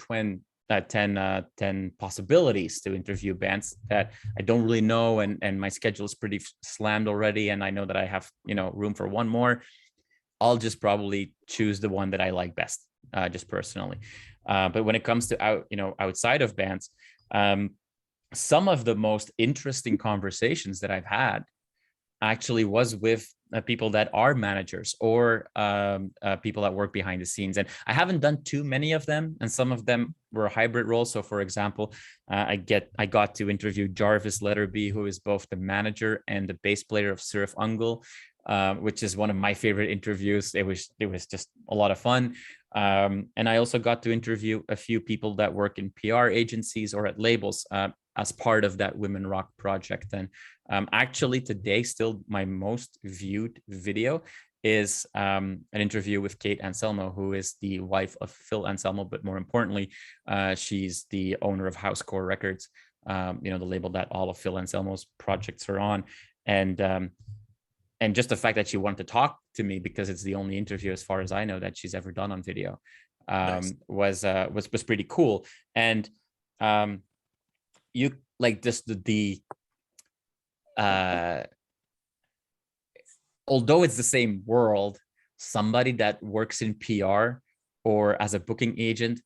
10 possibilities to interview bands that I don't really know, and my schedule is pretty slammed already, and I know that I have room for one more, I'll just probably choose the one that I like best, just personally. But when it comes to outside of bands, some of the most interesting conversations that I've had actually was with people that are managers or people that work behind the scenes. And I haven't done too many of them, and some of them were hybrid roles. So for example, I got to interview Jarvis Letterby, who is both the manager and the bass player of Surf Ungle, which is one of my favorite interviews. It was just a lot of fun. And I also got to interview a few people that work in PR agencies or at labels as part of that Women Rock project. And actually today, still my most viewed video is an interview with Kate Anselmo, who is the wife of Phil Anselmo, but more importantly, she's the owner of Housecore Records, the label that all of Phil Anselmo's projects are on. And just the fact that she wanted to talk to me, because it's the only interview, as far as I know, that she's ever done on video, nice. was pretty cool. And you like just although it's the same world, somebody that works in PR or as a booking agent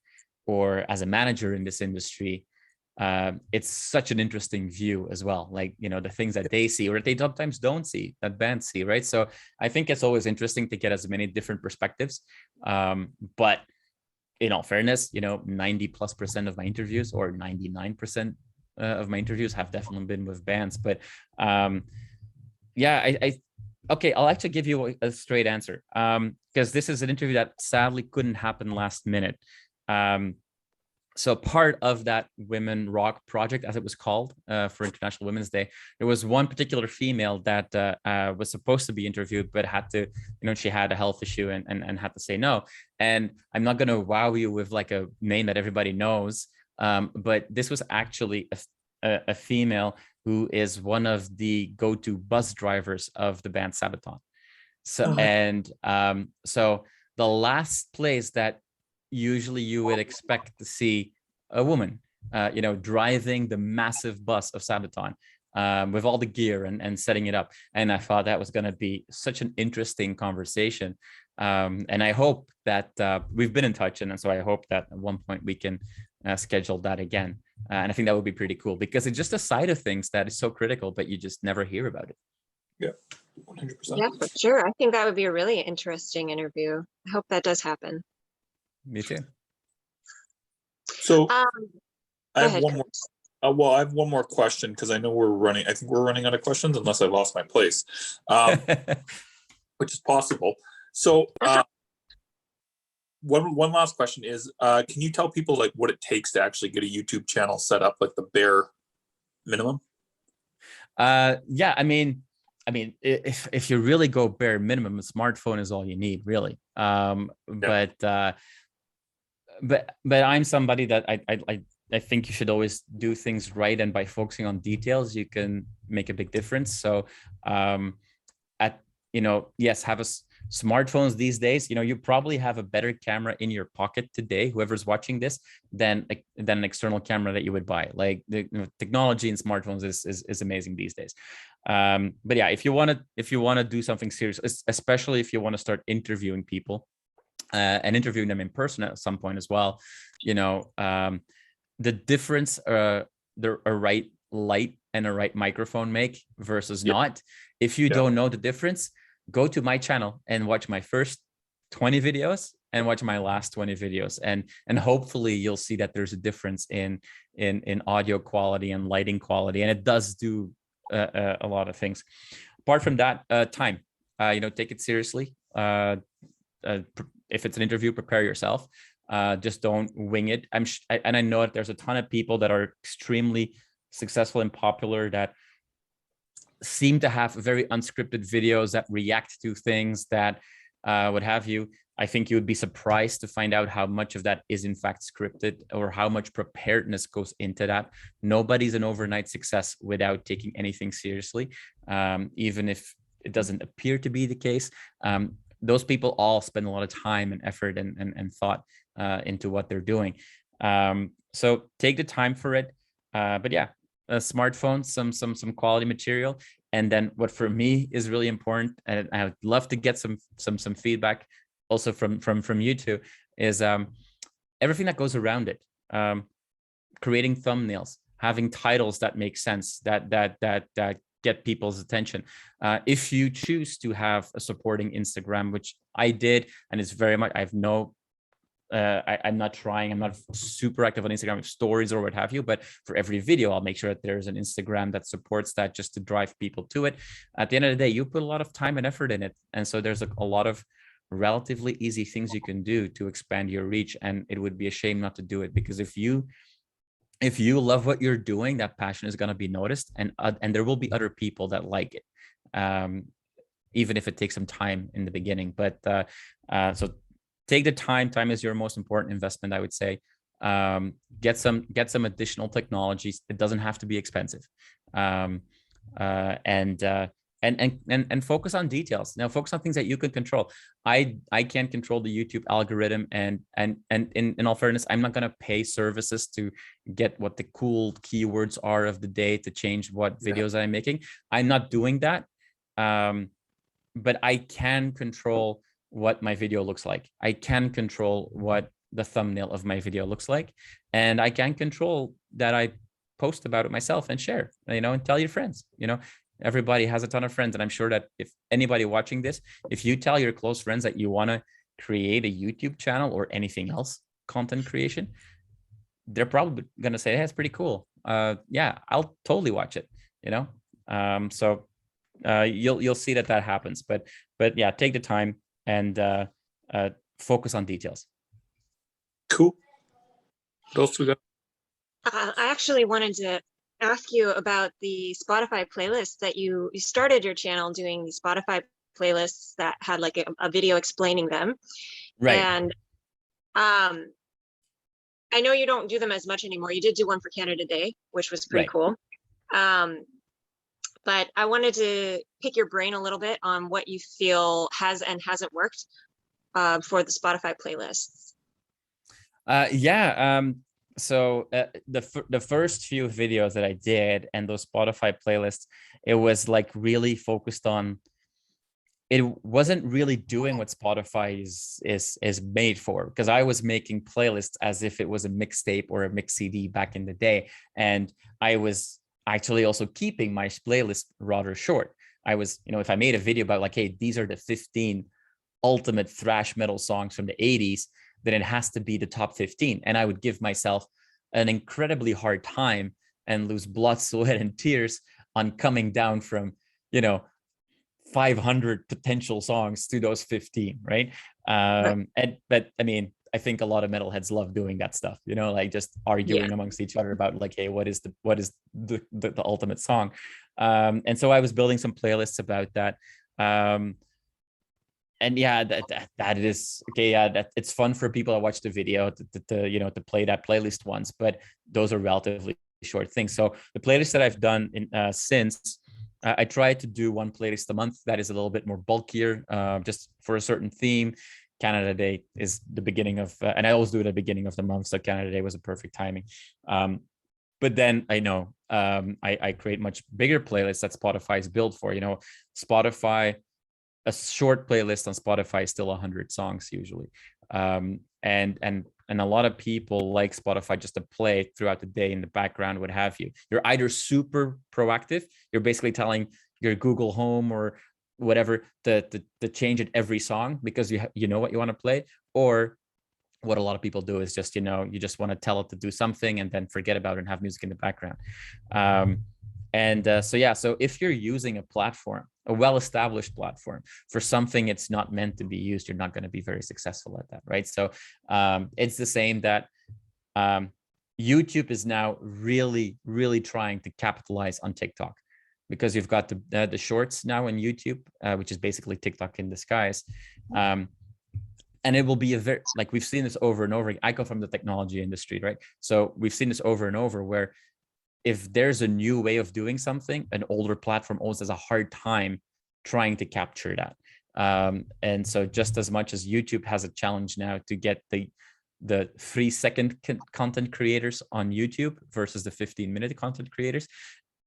or as a manager in this industry, it's such an interesting view as well. Like, the things that they see or that they sometimes don't see, that bands see, right? So I think it's always interesting to get as many different perspectives. But in all fairness, 90+% of my interviews, or 99% of my interviews, have definitely been with bands. But yeah, okay, I'll actually give you a straight answer, because this is an interview that sadly couldn't happen last minute. So part of that Women Rock project, as it was called, for International Women's Day, there was one particular female that was supposed to be interviewed, but had to, she had a health issue and had to say no. And I'm not going to wow you with like a name that everybody knows, but this was actually a female who is one of the go-to bus drivers of the band Sabaton. So, so the last place that usually you would expect to see a woman, driving the massive bus of Sabaton, with all the gear and setting it up. And I thought that was going to be such an interesting conversation. And I hope that we've been in touch, and so I hope that at one point we can schedule that again. And I think that would be pretty cool, because it's just a side of things that is so critical, but you just never hear about it. Yeah, 100%. Yeah, for sure. I think that would be a really interesting interview. I hope that does happen. Me too. So Um, I go have ahead, one more. Chris. Well, I have one more question, because I know we're running. I think we're running out of questions, unless I lost my place, which is possible. So one last question is, can you tell people like what it takes to actually get a YouTube channel set up, like the bare minimum? Yeah, I mean, if you really go bare minimum, a smartphone is all you need, really. But I'm somebody that I think you should always do things right, and by focusing on details, you can make a big difference. So, yes, have smartphones these days. You probably have a better camera in your pocket today, whoever's watching this, than an external camera that you would buy. Like the technology in smartphones is amazing these days. But yeah, if you want to do something serious, especially if you want to start interviewing people, and interviewing them in person at some point as well, the difference a right light and a right microphone make versus not. If you don't know the difference, go to my channel and watch my first 20 videos and watch my last 20 videos, and hopefully you'll see that there's a difference in audio quality and lighting quality, and it does do a lot of things. Apart from that, time, take it seriously. If it's an interview, prepare yourself. Just don't wing it. And I know that there's a ton of people that are extremely successful and popular that seem to have very unscripted videos that react to things that what have you. I think you would be surprised to find out how much of that is in fact scripted, or how much preparedness goes into that. Nobody's an overnight success without taking anything seriously, even if it doesn't appear to be the case. Those people all spend a lot of time and effort and thought into what they're doing. So take the time for it. But yeah, a smartphone, some quality material. And then what for me is really important, and I would love to get some feedback also from you two, is everything that goes around it. Creating thumbnails, having titles that make sense, that get people's attention. If you choose to have a supporting Instagram, which I did, and it's very much, I'm not super active on Instagram with stories or what have you, but for every video, I'll make sure that there's an Instagram that supports that, just to drive people to it. At the end of the day, you put a lot of time and effort in it. And so there's a lot of relatively easy things you can do to expand your reach. And it would be a shame not to do it, because if you love what you're doing, that passion is going to be noticed, and there will be other people that like it, even if it takes some time in the beginning. But so take the time. Time is your most important investment, I would say. Get some additional technologies. It doesn't have to be expensive, and focus on details. Now, focus on things that you can control. I can't control the YouTube algorithm, and in all fairness, I'm not going to pay services to get what the cool keywords are of the day to change what videos I'm making. I'm not doing that, but I can control what my video looks like. I can control what the thumbnail of my video looks like, and I can control that I post about it myself and share, and tell your friends. Everybody has a ton of friends, and I'm sure that if anybody watching this, if you tell your close friends that you want to create a YouTube channel or anything else, content creation, they're probably going to say, hey, it's pretty cool. Yeah, I'll totally watch it, so you'll see that happens. But yeah, take the time and focus on details. Cool. What else we got? I actually wanted to ask you about the Spotify playlists that you started your channel doing, the Spotify playlists that had like a video explaining them. Right. And I know you don't do them as much anymore. You did do one for Canada Day, which was pretty cool. But I wanted to pick your brain a little bit on what you feel has and hasn't worked for the Spotify playlists. So the first few videos that I did and those Spotify playlists, it was like really focused on it wasn't really doing what Spotify is made for, because I was making playlists as if it was a mixtape or a mix CD back in the day, and I was actually also keeping my playlist rather short. I was, if I made a video about like, hey, these are the 15 ultimate thrash metal songs from the 80s, then it has to be the top 15, and I would give myself an incredibly hard time and lose blood, sweat, and tears on coming down from 500 potential songs to those 15, right? But I mean, I think a lot of metalheads love doing that stuff, like just arguing amongst each other about like, hey, what is the ultimate song? And so I was building some playlists about that. And yeah, that is okay. Yeah, that it's fun for people to watch the video to play that playlist once, but those are relatively short things. So the playlist that I've done since, I try to do one playlist a month that is a little bit more bulkier, just for a certain theme. Canada Day is the beginning of, and I always do it at the beginning of the month, so Canada Day was a perfect timing. But then I know I create much bigger playlists that Spotify is built for. Spotify, a short playlist on Spotify is still 100 songs usually, and a lot of people like Spotify just to play throughout the day in the background, what have you. You're either super proactive, you're basically telling your Google Home or whatever to change it every song because you know what you want to play, or what a lot of people do is just, you just want to tell it to do something and then forget about it and have music in the background. So if you're using a platform, a well-established platform, for something it's not meant to be used, you're not going to be very successful at that, right? So it's the same that YouTube is now really, really trying to capitalize on TikTok, because you've got the shorts now in YouTube, which is basically TikTok in disguise. And it will be like we've seen this over and over. I come from the technology industry, right? So we've seen this over and over where if there's a new way of doing something, an older platform always has a hard time trying to capture that. And so just as much as YouTube has a challenge now to get the 3-second content creators on YouTube versus the 15-minute content creators,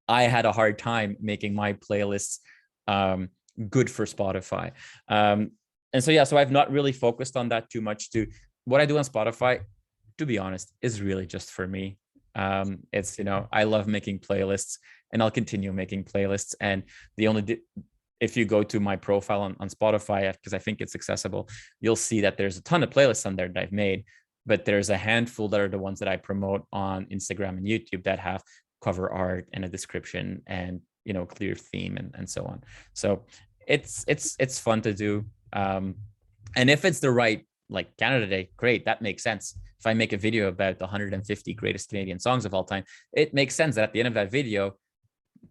I had a hard time making my playlists good for Spotify. So I've not really focused on that too much. What I do on Spotify, to be honest, is really just for me. It's, I love making playlists, and I'll continue making playlists. And if you go to my profile on Spotify, because I think it's accessible, you'll see that there's a ton of playlists on there that I've made, but there's a handful that are the ones that I promote on Instagram and YouTube that have cover art and a description and, clear theme and so on. So it's fun to do. And if it's the right, like Canada Day, great, that makes sense. If I make a video about the 150 greatest Canadian songs of all time, it makes sense that at the end of that video,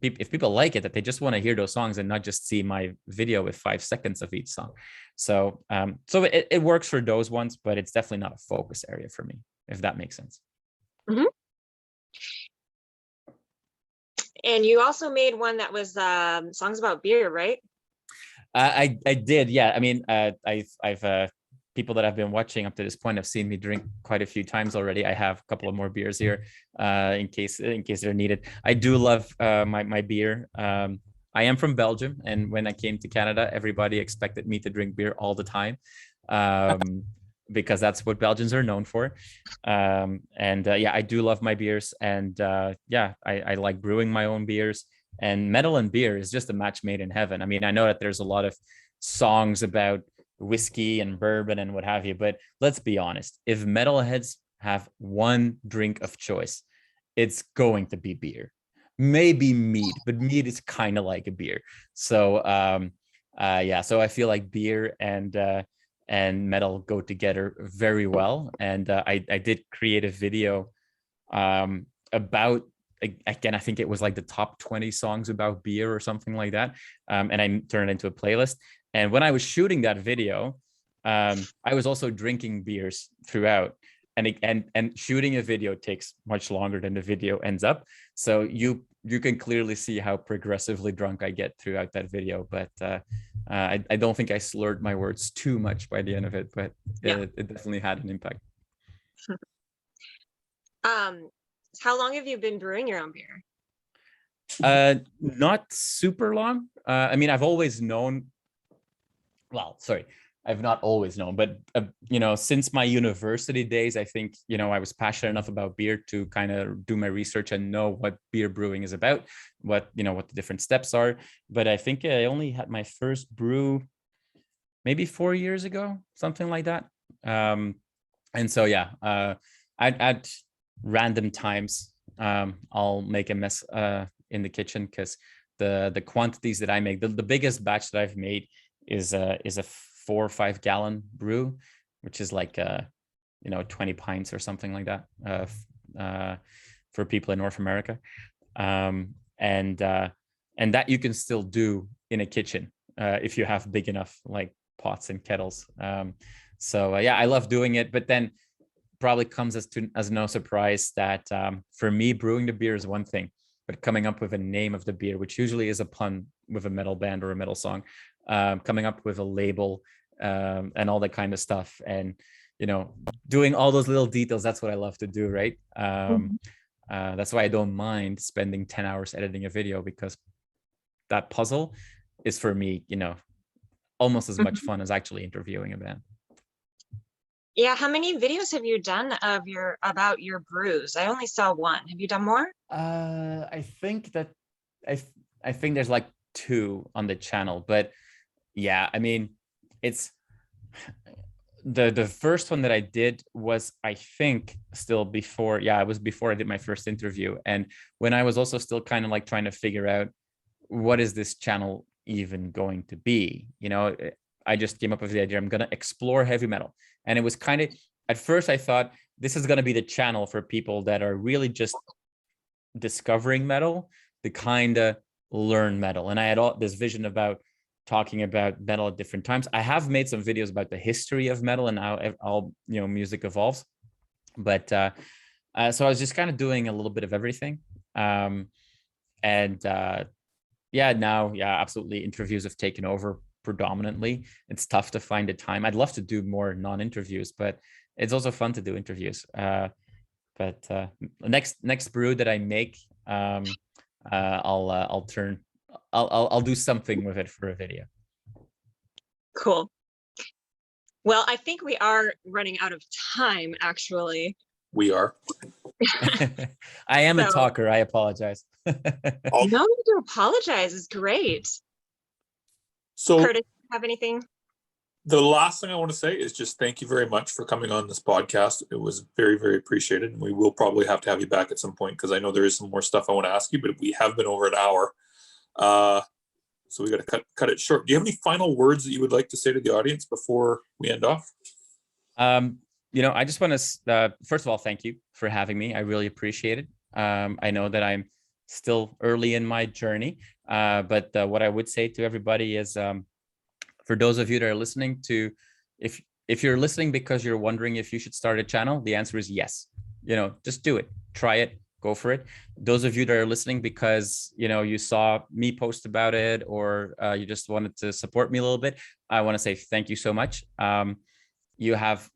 if people like it, that they just want to hear those songs and not just see my video with 5 seconds of each song. So it works for those ones, but it's definitely not a focus area for me, if that makes sense. Mm-hmm. And you also made one that was songs about beer, right? I did, yeah. I mean, I've people that have been watching up to this point have seen me drink quite a few times already. I have a couple of more beers here, in case they're needed. I do love my beer. I am from Belgium, and when I came to Canada, everybody expected me to drink beer all the time, because that's what Belgians are known for. I do love my beers, and I like brewing my own beers. And metal and beer is just a match made in heaven. I mean, I know that there's a lot of songs about whiskey and bourbon and what have you, but let's be honest, if metalheads have one drink of choice, it's going to be beer. Maybe mead, but mead is kind of like a beer. So so I feel like beer and metal go together very well. And I did create a video about, again, I think it was like the top 20 songs about beer or something like that. And I turned it into a playlist. And when I was shooting that video, I was also drinking beers throughout. And shooting a video takes much longer than the video ends up. So you can clearly see how progressively drunk I get throughout that video. But I don't think I slurred my words too much by the end of it, but it definitely had an impact. How long have you been brewing your own beer? Not super long. I mean, I've always known well, sorry, I've not always known, but you know, since my university days, I think, you know, I was passionate enough about beer to kind of do my research and know what beer brewing is about, what, you know, what the different steps are. But I think I only had my first brew maybe 4 years ago, something like that. And so, yeah, at random times, I'll make a mess in the kitchen, because the quantities that I make, the biggest batch that I've made is a 4 or 5 gallon brew, which is like 20 pints or something like that, for people in North America, and that you can still do in a kitchen if you have big enough like pots and kettles. So yeah, I love doing it, but then probably comes as no surprise that for me, brewing the beer is one thing, but coming up with a name of the beer, which usually is a pun with a metal band or a metal song, coming up with a label, and all that kind of stuff, and you know, doing all those little details, that's what I love to do, right? That's why I don't mind spending 10 hours editing a video, because that puzzle is, for me, you know, almost as much fun as actually interviewing a band. Yeah, how many videos have you done about your brews? I only saw one. Have you done more? I think that I think there's like 2 on the channel, but yeah, I mean, it's the first one that I did was, I think, still before, yeah, it was before I did my first interview, and when I was also still kind of like trying to figure out what is this channel even going to be. You know, I just came up with the idea, I'm going to explore heavy metal, and it was kind of, at first I thought this is going to be the channel for people that are really just discovering metal, to kind of learn metal. And I had all this vision about talking about metal at different times. I have made some videos about the history of metal and how all, you know, music evolves, but so I was just kind of doing a little bit of everything. Yeah, now, yeah, absolutely, interviews have taken over predominantly. It's tough to find a time. I'd love to do more non-interviews, but it's also fun to do interviews. But next brew that I make, I'll do something with it for a video. Cool. Well, I think we are running out of time, actually. We are. I am a So- talker. I apologize. No need to apologize. Is great. So Curtis, have anything? the last thing I want to say is just thank you very much for coming on this podcast. It was very, very appreciated. And we will probably have to have you back at some point, because I know there is some more stuff I want to ask you, but we have been over an hour. So we got to cut it short. Do you have any final words that you would like to say to the audience before we end off? You know, I just want to, first of all, thank you for having me. I really appreciate it. I know that I'm still early in my journey, but what I would say to everybody is, for those of you that are listening to, if you're listening because you're wondering if you should start a channel, the answer is yes. You know, just do it, try it, go for it. Those of you that are listening because, you know, you saw me post about it, or you just wanted to support me a little bit, I want to say thank you so much. You have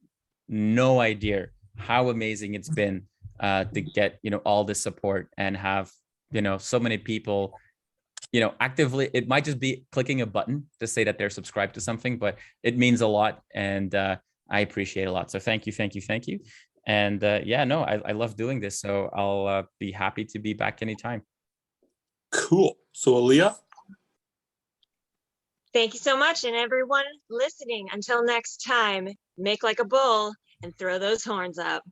no idea how amazing it's been to get, you know, all this support and have, you know, so many people, you know, actively. It might just be clicking a button to say that they're subscribed to something, but it means a lot, and I appreciate it a lot. So thank you, thank you, thank you. And yeah, no, I love doing this, so I'll be happy to be back anytime. Cool. So Aaliyah? Thank you so much. And everyone listening, until next time, make like a bull and throw those horns up.